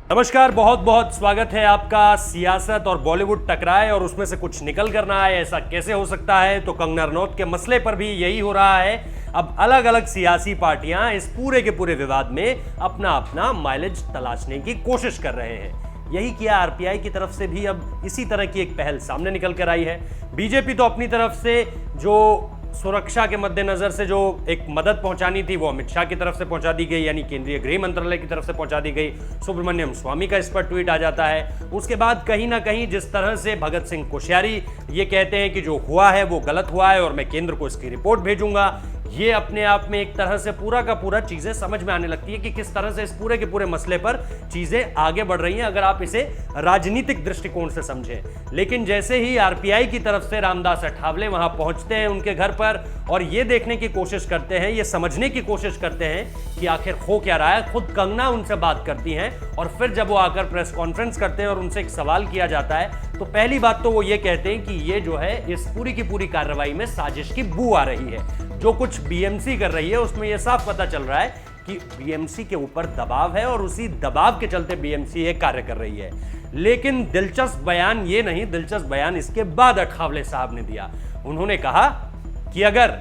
नमस्कार, बहुत बहुत स्वागत है आपका। सियासत और बॉलीवुड टकराए और उसमें से कुछ निकल कर ना आए, ऐसा कैसे हो सकता है? तो कंगना रनौत के मसले पर भी यही हो रहा है। अब अलग अलग सियासी पार्टियां इस पूरे के पूरे विवाद में अपना अपना माइलेज तलाशने की कोशिश कर रहे हैं। यही किया आरपीआई की तरफ से भी अब इसी तरह की एक पहल सामने निकल कर आई है। बीजेपी तो अपनी तरफ से जो सुरक्षा के मद्देनजर से जो एक मदद पहुंचानी थी वो अमित शाह की तरफ से पहुंचा दी गई, यानी केंद्रीय गृह मंत्रालय की तरफ से पहुंचा दी गई। सुब्रमण्यम स्वामी का इस पर ट्वीट आ जाता है। उसके बाद कहीं ना कहीं जिस तरह से भगत सिंह कोश्यारी ये कहते हैं कि जो हुआ है वो गलत हुआ है और मैं केंद्र को इसकी रिपोर्ट भेजूंगा, ये अपने आप में एक तरह से पूरा का पूरा चीजें समझ में आने लगती है कि किस तरह से इस पूरे के पूरे मसले पर चीजें आगे बढ़ रही हैं, अगर आप इसे राजनीतिक दृष्टिकोण से समझें। लेकिन जैसे ही आरपीआई की तरफ से रामदास अठावले वहां पहुंचते हैं उनके घर पर और ये देखने की कोशिश करते हैं, ये समझने की कोशिश करते हैं कि आखिर हो क्या रहा है, खुद कंगना उनसे बात करती हैं और फिर जब वो आकर प्रेस कॉन्फ्रेंस करते हैं और उनसे एक सवाल किया जाता है तो पहली बात तो वो ये कहते हैं कि ये जो है इस पूरी की पूरी कार्रवाई में साजिश की बू आ रही है। जो कुछ बीएमसी कर रही है उसमें यह साफ पता चल रहा है कि बीएमसी के ऊपर दबाव है और उसी दबाव के चलते बीएमसी ये कार्य कर रही है। लेकिन दिलचस्प बयान ये नहीं, दिलचस्प बयान इसके बाद अठावले साहब ने दिया। उन्होंने कहा कि अगर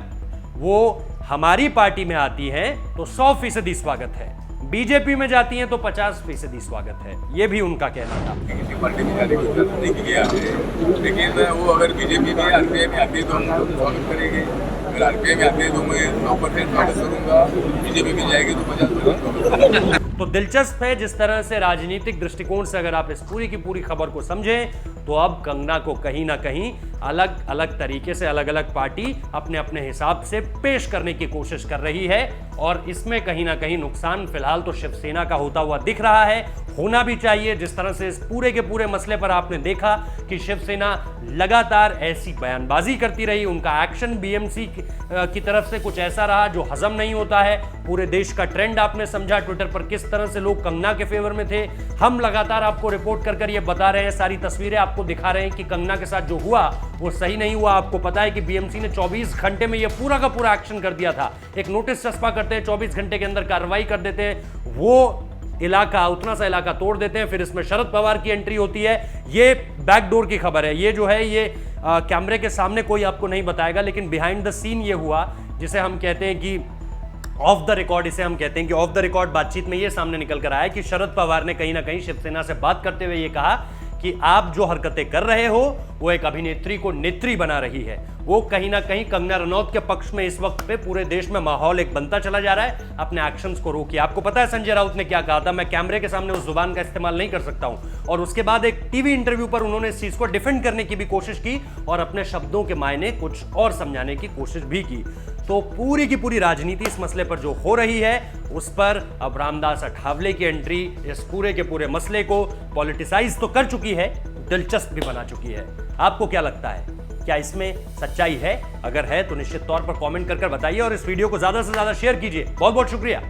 वो हमारी पार्टी में आती हैं तो 100% स्वागत है, बीजेपी में जाती हैं तो 50% स्वागत है। ये भी उनका कहना था। किसी पार्टी में जाने की जरूरत नहीं की है, लेकिन वो अगर बीजेपी में आरपीआई में आती है तो हम स्वागत करेंगे। अगर आरपीआई में आते हैं तो मैं 9% स्वागत करूंगा, बीजेपी में जाएगी तो 50%। तो दिलचस्प है जिस तरह से राजनीतिक दृष्टिकोण से अगर आप इस पूरी की पूरी खबर को समझें तो अब कंगना को कहीं ना कहीं अलग अलग तरीके से अलग अलग पार्टी अपने अपने हिसाब से पेश करने की कोशिश कर रही है और इसमें कहीं ना कहीं नुकसान फिलहाल तो शिवसेना का होता हुआ दिख रहा है, होना भी चाहिए। जिस तरह से इस पूरे के पूरे मसले पर आपने देखा कि शिवसेना लगातार ऐसी बयानबाजी करती रही, उनका एक्शन बीएमसी की तरफ से कुछ ऐसा रहा जो हजम नहीं होता है। पूरे देश का ट्रेंड आपने समझा, ट्विटर पर किस तरह से लोग कंगना के फेवर में थे। हम लगातार आपको रिपोर्ट कर ये बता रहे हैं, सारी तस्वीरें आपको दिखा रहे हैं कि कंगना के साथ जो हुआ वो सही नहीं हुआ। आपको पता है कि बीएमसी ने 24 घंटे में ये पूरा का पूरा एक्शन कर दिया था। एक नोटिस चस्पा करते हैं, 24 घंटे के अंदर कार्रवाई कर देते हैं, वो इलाका उतना सा इलाका तोड़ देते हैं। फिर इसमें शरद पवार की एंट्री होती है। ये बैकडोर की खबर है, ये जो है ये कैमरे के सामने कोई आपको नहीं बताएगा, लेकिन बिहाइंड द सीन ये हुआ जिसे हम कहते हैं कि ऑफ द रिकॉर्ड, इसे हम कहते हैं कि ऑफ द रिकॉर्ड बातचीत में ये सामने निकल कर आया कि शरद पवार ने कहीं ना कहीं शिवसेना से बात करते हुए ये कहा कि आप जो हरकतें कर रहे हो वो एक अभिनेत्री को नेत्री बना रही है। वो कहीं ना कहीं कंगना रनौत के पक्ष में इस वक्त पे पूरे देश में माहौल एक बनता चला जा रहा है। अपने एक्शंस को रोकिए। आपको पता है संजय राउत ने क्या कहा था, मैं कैमरे के सामने उस जुबान का इस्तेमाल नहीं कर सकता हूं, और उसके बाद एक टीवी इंटरव्यू पर उन्होंने इस चीज को डिफेंड करने की भी कोशिश की और अपने शब्दों के मायने कुछ और समझाने की कोशिश भी की। तो पूरी की पूरी राजनीति इस मसले पर जो हो रही है उस पर अब रामदास अठावले की एंट्री इस पूरे के पूरे मसले को पॉलिटिसाइज तो कर चुकी है, दिलचस्प भी बना चुकी है। आपको क्या लगता है, क्या इसमें सच्चाई है? अगर है तो निश्चित तौर पर कमेंट कर बताइए और इस वीडियो को ज्यादा से ज्यादा शेयर कीजिए। बहुत बहुत शुक्रिया।